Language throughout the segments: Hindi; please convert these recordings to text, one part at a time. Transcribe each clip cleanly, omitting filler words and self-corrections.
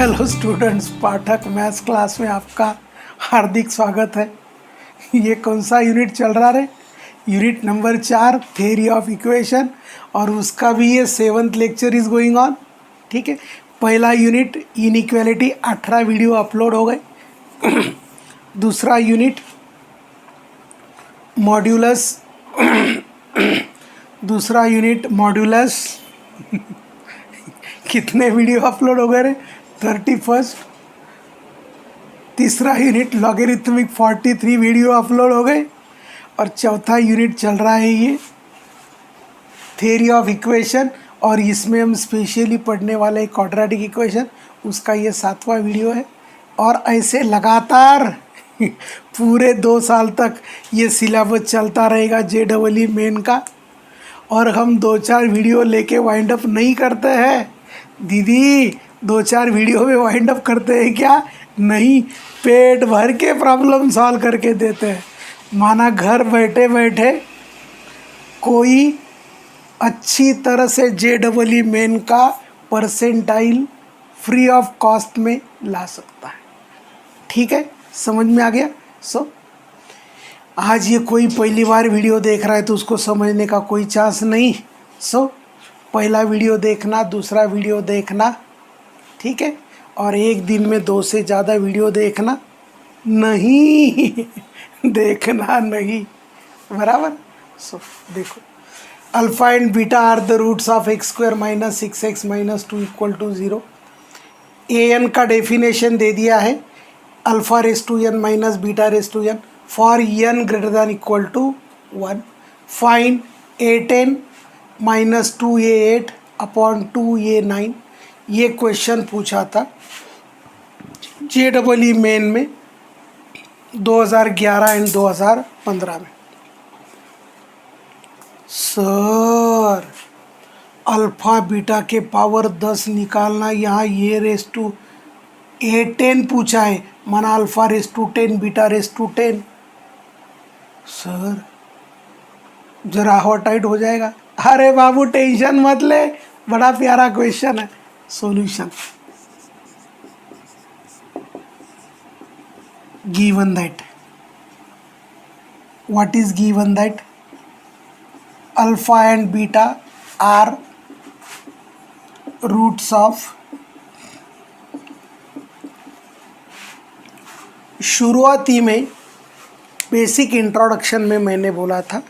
हेलो स्टूडेंट्स, पाठक मैथ्स क्लास में आपका हार्दिक स्वागत है। ये कौन सा यूनिट चल रहा है? Unit number 4, theory of equation, और उसका भी ये 7th lecture is going on. ठीक है, पहला यूनिट इनइक्वालिटी 18 वीडियो अपलोड हो गए। दूसरा यूनिट मॉड्यूलस दूसरा यूनिट मॉड्यूलस कितने वीडियो अपलोड हो गए रे? 31। तीसरा यूनिट लॉगरिथमिक 43 वीडियो अपलोड हो गए। और चौथा यूनिट चल रहा है ये थ्योरी ऑफ इक्वेशन, और इसमें हम स्पेशली पढ़ने वाले क्वाड्रेटिक इक्वेशन, उसका ये 7वां वीडियो है। और ऐसे लगातार पूरे 2 साल तक ये सिलेबस चलता रहेगा JEE मेन का। और हम 2-4 वीडियो लेके वाइंड अप नहीं करते हैं दीदी, 2-4 वीडियो में वाइंड अप करते हैं क्या? नहीं, पेट भर के प्रॉब्लम सॉल्व करके देते हैं। माना घर बैठे बैठे कोई अच्छी तरह से JEE मेन का परसेंटाइल फ्री ऑफ कॉस्ट में ला सकता है। ठीक है, समझ में आ गया? आज ये कोई पहली बार वीडियो देख रहा है तो उसको समझने का कोई चांस नहीं। पहला वीडियो देखना, दूसरा वीडियो देखना, ठीक है, और एक दिन में 2 से ज़्यादा वीडियो देखना नहीं देखना नहीं, बराबर। देखो, alpha and beta are the roots of x² - 6x - 2 = 0। an का डेफिनेशन दे दिया है, alpha raise to n minus beta raise to n for n > 1। Find a10 - 2a8 upon 2a9। ये क्वेश्चन पूछा था JEE मेन में 2011 एंड 2015 में। सर, अल्फ़ा बीटा के पावर 10 निकालना, यहाँ ये रेज़ टू a10 पूछा है, माना alpha raise to 10 beta raise to 10। Sir जरा हॉट टाइट हो जाएगा। अरे बाबू टेंशन मत ले, बड़ा प्यारा क्वेश्चन है। Solution given that, what is given that alpha and beta are roots of, शुरुआती में बेसिक इंट्रोडक्शन में मैंने बोला था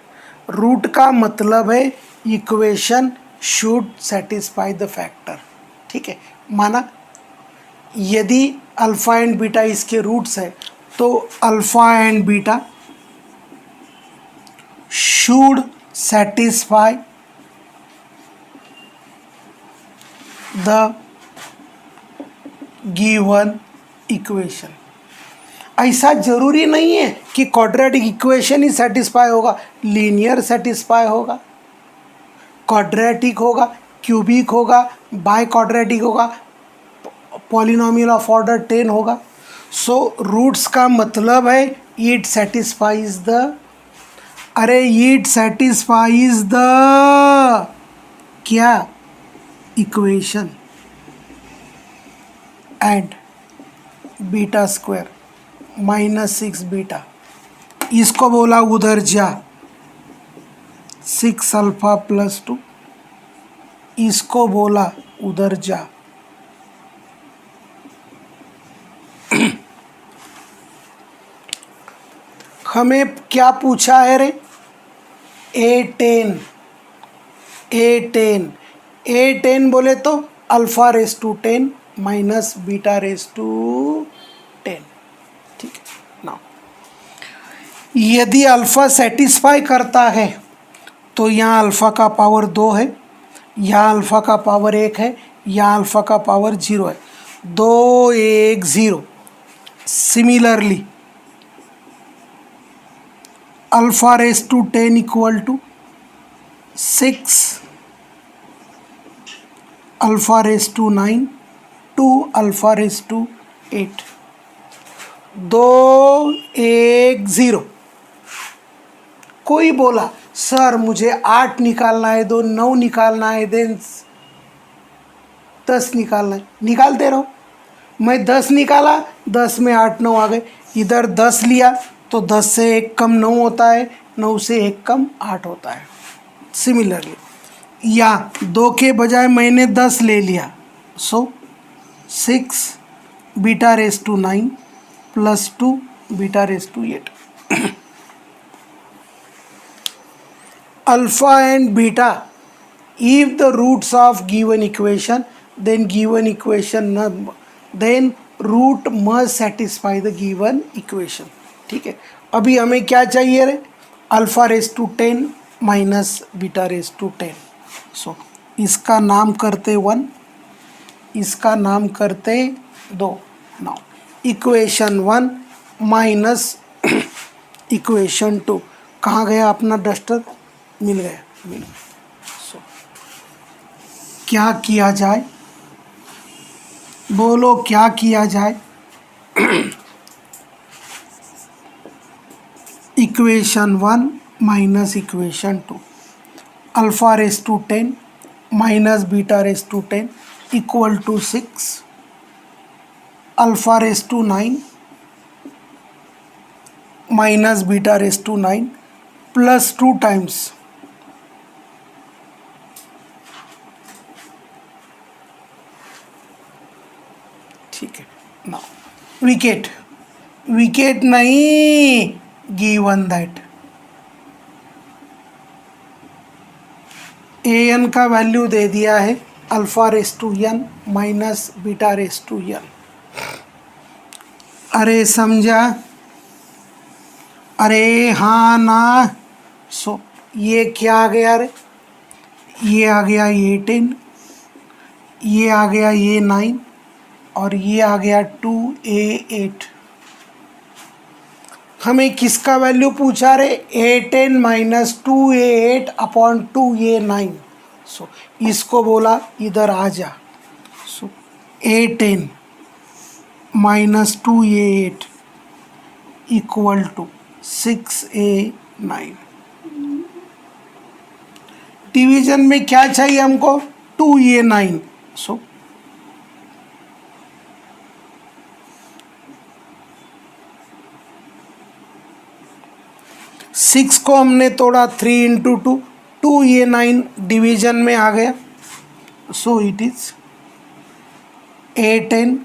रूट का मतलब है equation should satisfy the factor. ठीक है, माना यदि अल्फ़ा एंड बीटा इसके रूट्स है तो alpha and beta should satisfy the given equation. ऐसा जरूरी नहीं है कि क्वाड्रेटिक इक्वेशन ही सेटिस्फाई होगा, लीनियर सेटिस्फाई होगा, क्वाड्रेटिक होगा, क्यूबिक होगा, बाय क्वाड्रेटिक होगा, पॉलिनोमियल ऑफ ऑर्डर 10 होगा। सो रूट्स का मतलब है it satisfies the, it satisfies the क्या? Equation. And beta square -6 beta, इसको बोला उधर जा 6 अल्फ़ा + 2, इसको बोला उधर जा हमें क्या पूछा है रे? A10 बोले तो alpha raise to 10 minus beta raise to 10। ठीक है, नाउ यदि अल्फ़ा सेटिस्फाई करता है तो यहाँ अल्फ़ा का पावर 2 है, यहाँ अल्फ़ा का पावर 1 है, यहाँ अल्फ़ा का पावर 0 है, 2 1 0। Similarly alpha raise to 10 = 6 alpha raise to 9, 2 alpha raise to 8, 2 1 0। कोई बोला सर मुझे 8 निकालना है, 9 निकालना है, देन 10 निकालना है, निकालते रहो। मैं 10 निकाला, 10 में 8 9 आ गए। इधर 10 लिया तो 10 से 1 कम 9 होता है, 9 से 1 कम 8 होता है। सिमिलरली, या 2 के बजाय मैंने 10 ले लिया, so 6 beta raise to 9 plus 2 beta raise to 8। Alpha and beta, if the roots of given equation, then given equation then root must satisfy the given equation। ठीक है, अभी हमें क्या चाहिए रे? Alpha raise to 10 minus beta raise to 10। So इसका नाम करते 1, इसका नाम करते 2। नाउ इक्वेशन 1 माइनस इक्वेशन 2, कहाँ गया अपना डस्टर? मिल गया, मिल गया। सो क्या किया जाए, बोलो क्या किया जाए? Equation 1 minus equation 2, alpha raise to 10 minus beta raise to 10 इक्वल टू 6, alpha raise to 9 minus beta raise to 9 plus 2 times ठीक है। नाउ विकेट, विकेट नहीं, गिवन दैट ए एन का वैल्यू दे दिया है alpha raise to N minus beta raise to N. अरे समझा? अरे हाँ ना। सो ये क्या आ गया रे? ये आ गया ये 10, ये आ गया ये 9 और ये आ गया 2a8। हमें किसका वैल्यू पूछा रे? a10 minus 2a8 upon 2a9। सो इसको बोला इधर आ जा। So a10 minus 2a8 equal to 6a9। Division में क्या चाहिए हमको? 2a9। सो सिक्स को हमने तोड़ा 3 इंटू 2, 2a9 डिवीजन में आ गया। So it is a10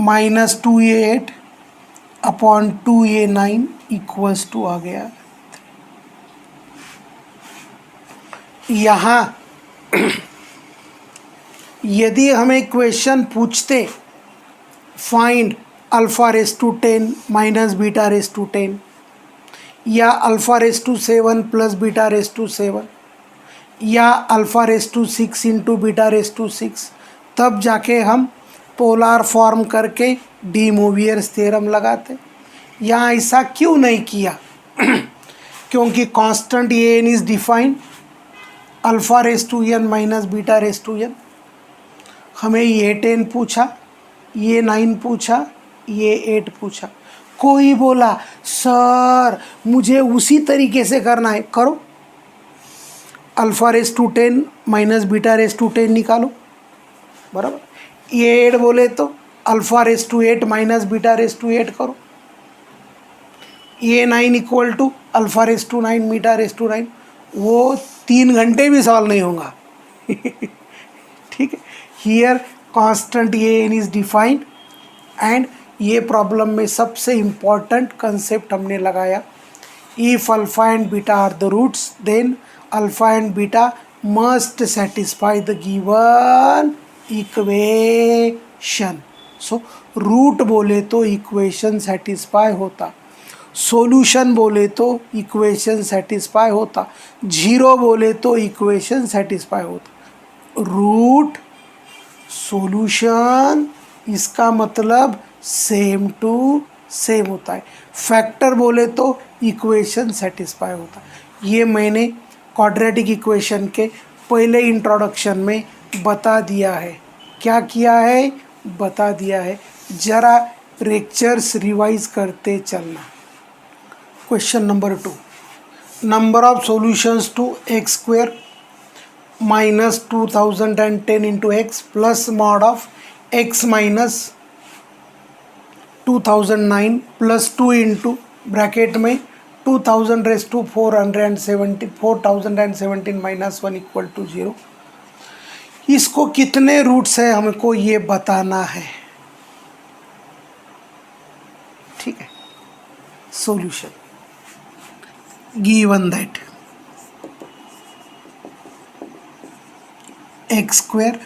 minus 2a8 upon 2a9 equals to आ गया। यहाँ यदि हमें क्वेश्चन पूछते find alpha raise to 10 minus beta raise to 10 या alpha raise to 7 plus beta raise to 7 या alpha raise to 6 into beta raise to 6, तब जाके हम पोलार फॉर्म करके डी मोवियर्स थ्योरम लगाते। यहाँ ऐसा क्यों नहीं किया? क्योंकि constant A N is defined alpha raise to N minus beta raise to N. हमें ये 10 पूछा, ये 9 पूछा, ये 8 पूछा। कोई बोला सर मुझे उसी तरीके से करना है, करो। Alpha raise to 10 minus beta raise to 10 निकालो, बराबर। ये 8 बोले तो alpha raise to 8 minus beta raise to 8 करो। ये 9 equal to alpha raise to 9 beta raise to 9। वो 3 घंटे भी सॉल्व नहीं होगा। ठीक है। Here constant A N is defined and ये प्रॉब्लम में सबसे इम्पॉर्टेंट कंसेप्ट हमने लगाया, if alpha and beta are the roots then alpha and beta must satisfy the given equation. So root बोले तो इक्वेशन सेटिस्फाई होता, सॉल्यूशन बोले तो इक्वेशन सेटिस्फाई होता, जीरो बोले तो इक्वेशन सेटिस्फाई होता। रूट सॉल्यूशन इसका मतलब सेम टू सेम होता है। फैक्टर बोले तो इक्वेशन सेटिस्फाई होता। ये मैंने क्वाड्रेटिक इक्वेशन के पहले इंट्रोडक्शन में बता दिया है। क्या किया है? बता दिया है। ज़रा लेक्चर्स रिवाइज करते चलना। Question number 2, number of solutions to X square minus 2010 into X plus mod of x minus 2009 plus 2 into bracket में 2000 raise to 4017 minus 1 equal to 0। इसको कितने रूट्स है हमको ये बताना है। ठीक है, solution given that X square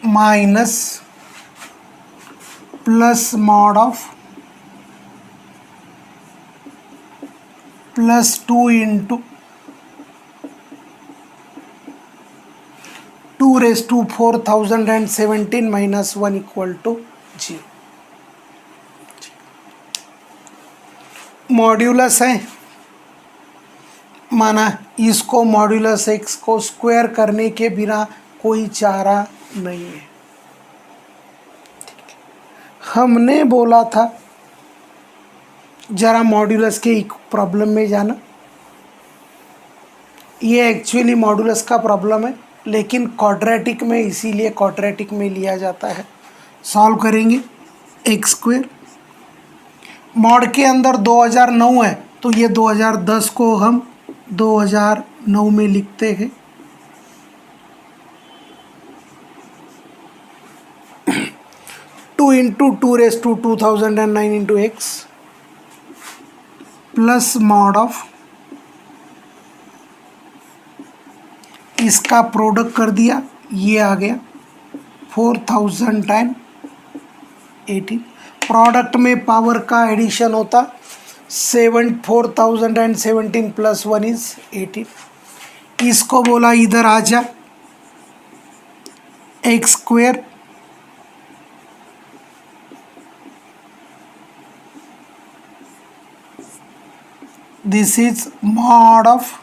minus plus mod of plus 2 into 2 raise to 4017 minus 1 equal to 0। Modulus है, माना इसको मॉड्यूलस एक्स को स्क्वायर करने के बिना कोई चारा नहीं है। हमने बोला था जरा मॉड्यूलस के एक प्रॉब्लम में जाना। ये एक्चुअली मॉड्यूलस का प्रॉब्लम है, लेकिन क्वाड्रेटिक में, इसीलिए क्वाड्रेटिक में लिया जाता है। सॉल्व करेंगे एक्स स्क्वायर, मॉड के अंदर 2009 है तो ये 2010 को हम 2009 में लिखते हैं। Two into 2 raise to 2009 into X plus mod of, इसका प्रोडक्ट कर दिया, ये आ गया 4018। प्रोडक्ट में पावर का एडिशन होता 4017 प्लस 1 इज 18। इसको बोला इधर आ जा, X square this is mod of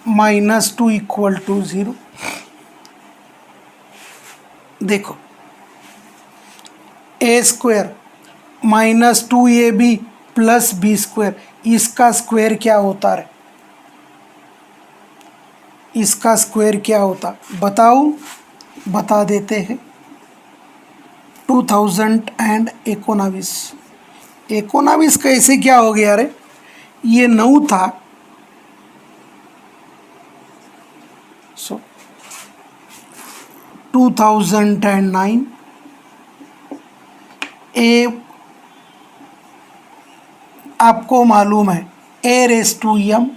-2 equal to 0। देखो A square -2ab plus B square, इसका स्क्वायर क्या होता है? इसका स्क्वायर क्या होता बताओ, बता देते हैं। 2019 कैसे क्या हो गया रे? ये 9 था, सो 2009 ए, आपको मालूम है A raise to M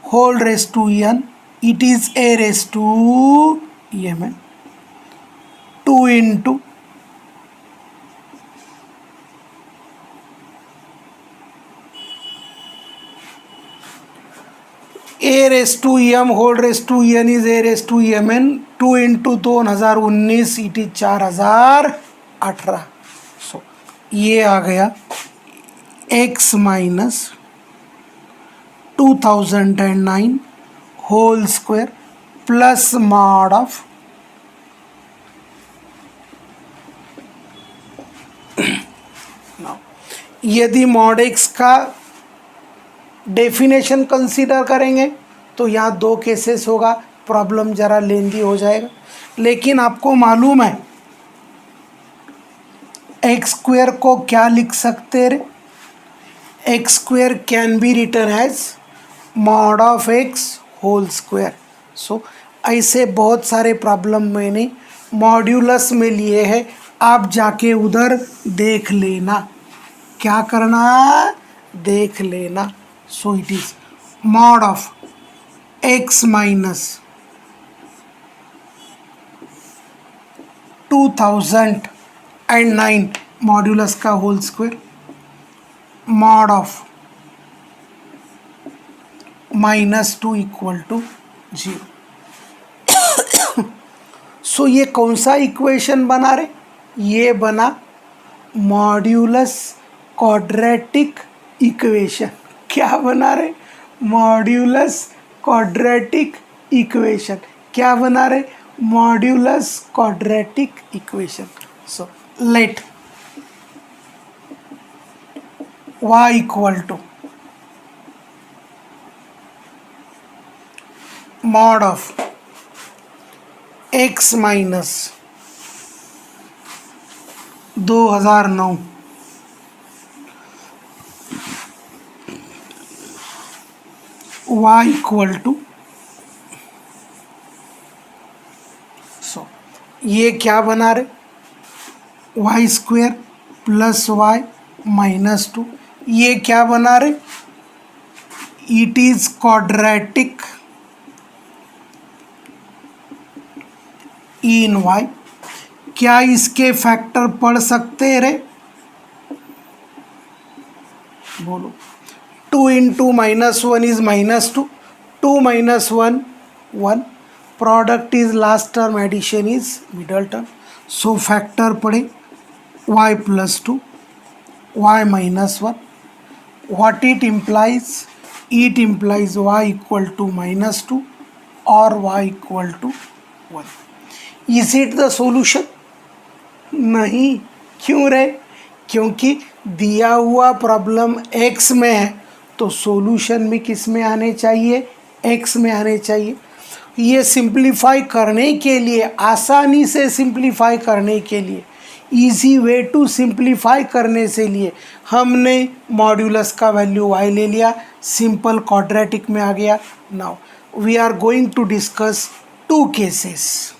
whole raise to N, it is A raise to M N, 2 into A raise to M whole raise to N is A raise to M N, 2 into 2019 it is 4018। So ये आ गया x minus 2009 whole square plus mod of यदि मॉड x का डेफिनेशन कंसीडर करेंगे तो यहाँ 2 केसेस होगा, प्रॉब्लम ज़रा लेंदी हो जाएगा। लेकिन आपको मालूम है एक्स स्क्वायर को क्या लिख सकते रे? X square can be written as mod of X whole square. So ऐसे बहुत सारे प्रॉब्लम मैंने मॉड्यूलस में लिए हैं, आप जाके उधर देख लेना, क्या करना देख लेना। So it is mod of X minus 2009 modulus का whole square mod of -2 equal to 0। So ये कौन सा इक्वेशन बना रहे? ये बना मॉड्यूलस क्वाड्रेटिक इक्वेशन। क्या बना रहे? Modulus quadratic equation. क्या बना रहे? Modulus quadratic equation. So let y equal to mod of x minus 2009 y equal to, so ये क्या बना रहे, Y square plus Y minus 2, ये क्या बना रहे, it is quadratic in Y. क्या इसके फैक्टर पढ़ सकते रे, बोलो। 2 into -1 is -2, 2 - 1 1, product is last term, addition is middle term. So factor पढ़े y plus 2 y minus 1, what it implies, it implies y equal to -2 or y equal to 1. Is it the solution? नहीं, क्यों रे, क्योंकि दिया हुआ प्रॉब्लम x में है तो सॉल्यूशन भी किस में आने चाहिए, x में आने चाहिए। ये सिंप्लीफाई करने के लिए, आसानी से सिंप्लीफाई करने के लिए, इजी वे टू सिंप्लीफाई करने से लिए हमने मॉड्यूलस का वैल्यू y ले लिया, सिंपल क्वाड्रेटिक में आ गया। Now we are going to discuss 2 cases.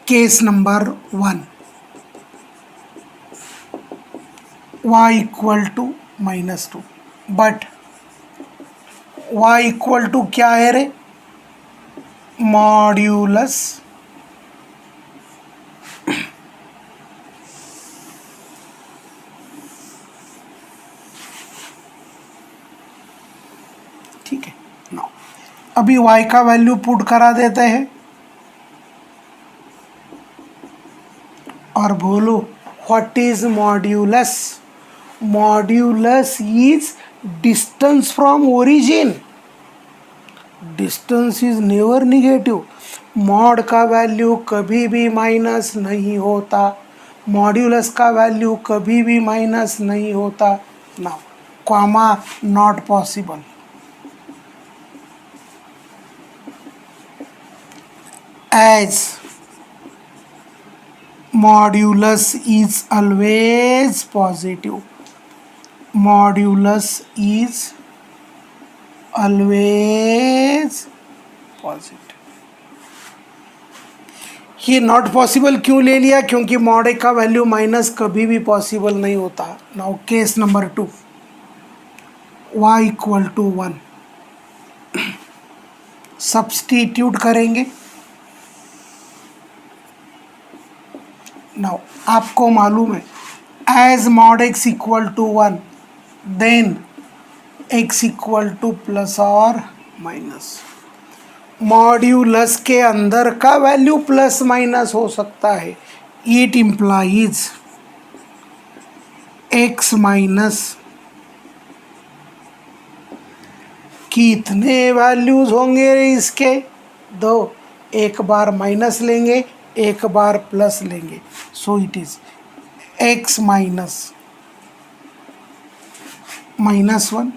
Case number 1, y equal to -2, but y equal to क्या है रे, मॉड्यूलस ठीक है। नाउ अभी y का वैल्यू पुट करा देते हैं और बोलो what is modulus. Modulus is distance from origin, distance is never negative. Mod का वैल्यू कभी भी माइनस नहीं होता, मॉड्यूलस का वैल्यू कभी भी माइनस नहीं होता। Now comma not possible, as modulus is always positive, modulus is always positive। ये नॉट पॉसिबल क्यों ले लिया, क्योंकि मॉड ए का वैल्यू माइनस कभी भी पॉसिबल नहीं होता। Now case number 2, y equal to 1, substitute करेंगे। नाउ आपको मालूम है as mod x equal to 1 then x equal to plus और माइनस। मॉड्यूलस के अंदर का वैल्यू प्लस माइनस हो सकता है, इट इम्प्लाइज x माइनस कितने वैल्यूज होंगे इसके, 2, एक बार माइनस लेंगे एक बार प्लस लेंगे। सो इट इज x माइनस -1,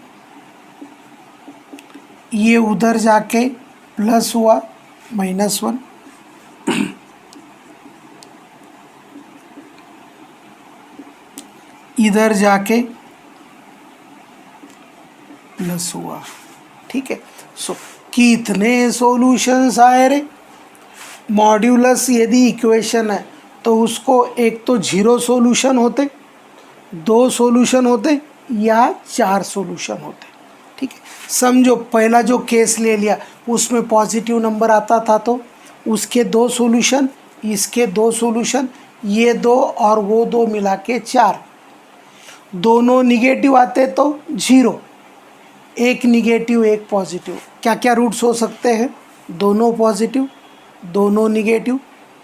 ये उधर जाके प्लस हुआ -1, इधर जाके प्लस हुआ। ठीक है। सो कितने सॉल्यूशंस आए रे, मॉड्यूलस यदि इक्वेशन है तो उसको एक तो 0 सॉल्यूशन होते, 2 सॉल्यूशन होते या 4 सॉल्यूशन होते। ठीक है। समझो पहला जो केस ले लिया उसमें पॉजिटिव नंबर आता था तो उसके 2 सॉल्यूशन, इसके 2 सॉल्यूशन, ये 2 और वो 2 मिला के 4। दोनों निगेटिव आते तो 0, एक निगेटिव एक पॉजिटिव। क्या क्या रूट्स हो सकते हैं, दोनों पॉजिटिव दोनों निगेटिव,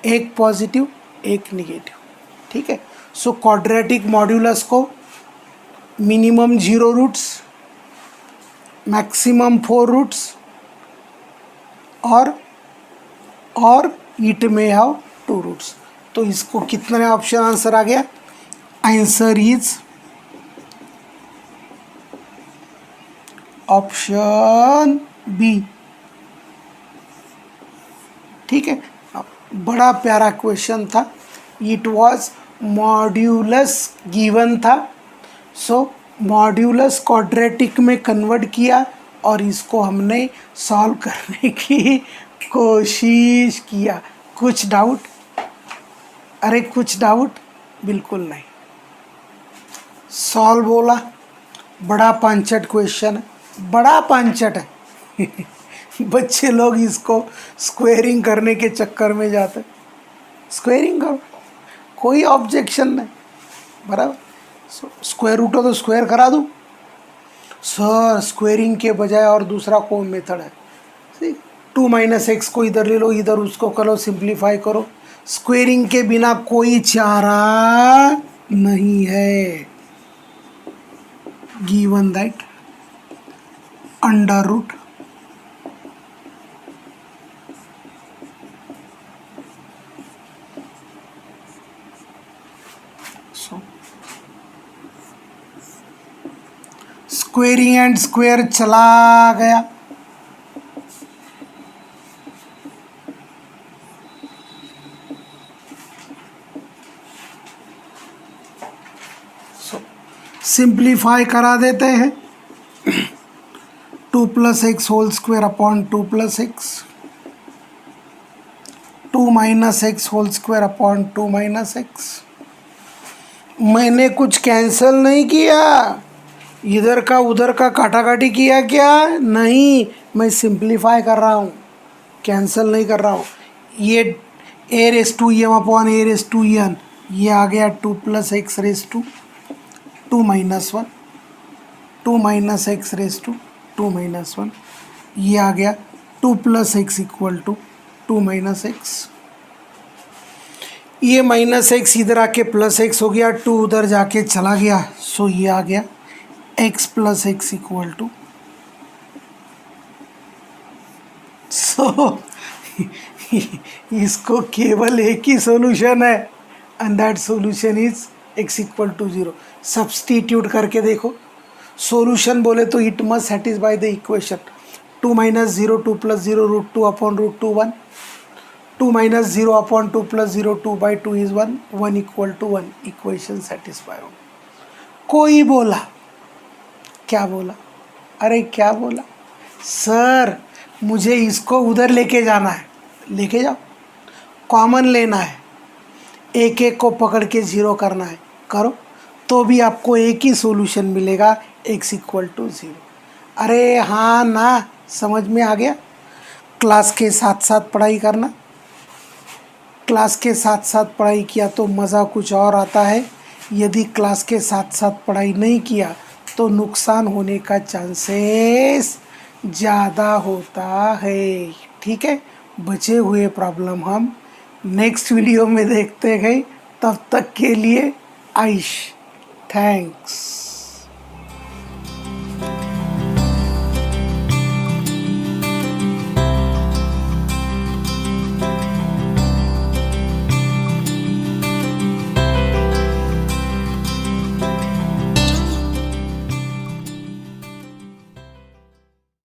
एक पॉजिटिव एक निगेटिव। ठीक है। सो क्वाड्रेटिक मॉड्यूलस को मिनिमम 0 रूट्स, मैक्सिमम 4 रूट्स और इट में हैव 2 रूट्स। तो इसको कितने ऑप्शन आंसर आ गया, आंसर इज ऑप्शन बी ठीक है, बड़ा प्यारा क्वेश्चन था। इट वाज मॉड्यूलस गिवन था, सो मॉड्यूलस क्वाड्रेटिक में कन्वर्ट किया और इसको हमने सॉल्व करने की कोशिश किया। कुछ डाउट? अरे कुछ डाउट? बिल्कुल नहीं। सॉल्व बोला, बड़ा पांचट क्वेश्चन है, बड़ा पांचट है। बच्चे लोग इसको स्क्वेयरिंग करने के चक्कर में जाते। स्क्वेयरिंग करो, कोई ऑब्जेक्शन नहीं, बराबर। स्क्वायर रूट हो तो स्क्वायर करा दूँ सर, स्क्वेयरिंग के बजाय और दूसरा कौन मेथड है? 2 - x को इधर ले लो, इधर उसको करो, सिंप्लीफाई करो। स्क्वेयरिंग के बिना कोई चारा नहीं है। Given that under root squaring and square चला गया। सिंप्लीफाई करा देते हैं। 2 + x whole square upon 2 + x, 2 - x whole square upon 2 - x। मैंने कुछ कैंसिल नहीं किया, इधर का उधर का काटाकाटी किया क्या? नहीं, मैं सिंप्लीफाई कर रहा हूँ, कैंसिल नहीं कर रहा हूँ। ये a⁻m अपॉन a⁻n, ये आ गया 2 + x raise to 2 - 1, 2 - x raise to 2 - 1, ये आ गया 2 + x इक्वल टू 2 - x। ये -x इधर आके +x हो गया, 2 उधर जाके चला गया, सो ये आ गया x + x equal to. So इसको केवल एक ही सॉल्यूशन है, and that solution is x equal to 0। Substitute करके देखो, सॉल्यूशन बोले तो it must satisfy the equation. 2 - 0 2 + 0 √2 upon √2 1, 2 - 0 upon 2 + 0 2/2 is 1, 1 equal to 1, equation satisfy हो। कोई बोला, क्या बोला? अरे क्या बोला? सर मुझे इसको उधर लेके जाना है, लेके जाओ, कॉमन लेना है, एक एक को पकड़ के ज़ीरो करना है, करो, तो भी आपको एक ही सॉल्यूशन मिलेगा, x इक्वल टू 0। अरे हाँ ना, समझ में आ गया? क्लास के साथ साथ पढ़ाई करना, क्लास के साथ साथ पढ़ाई किया तो मज़ा कुछ और आता है। यदि क्लास के साथ साथ पढ़ाई नहीं किया तो नुकसान होने का चांसेस ज़्यादा होता है। ठीक है, बचे हुए प्रॉब्लम हम नेक्स्ट वीडियो में देखते गए। तब तक के लिए आइश, थैंक्स।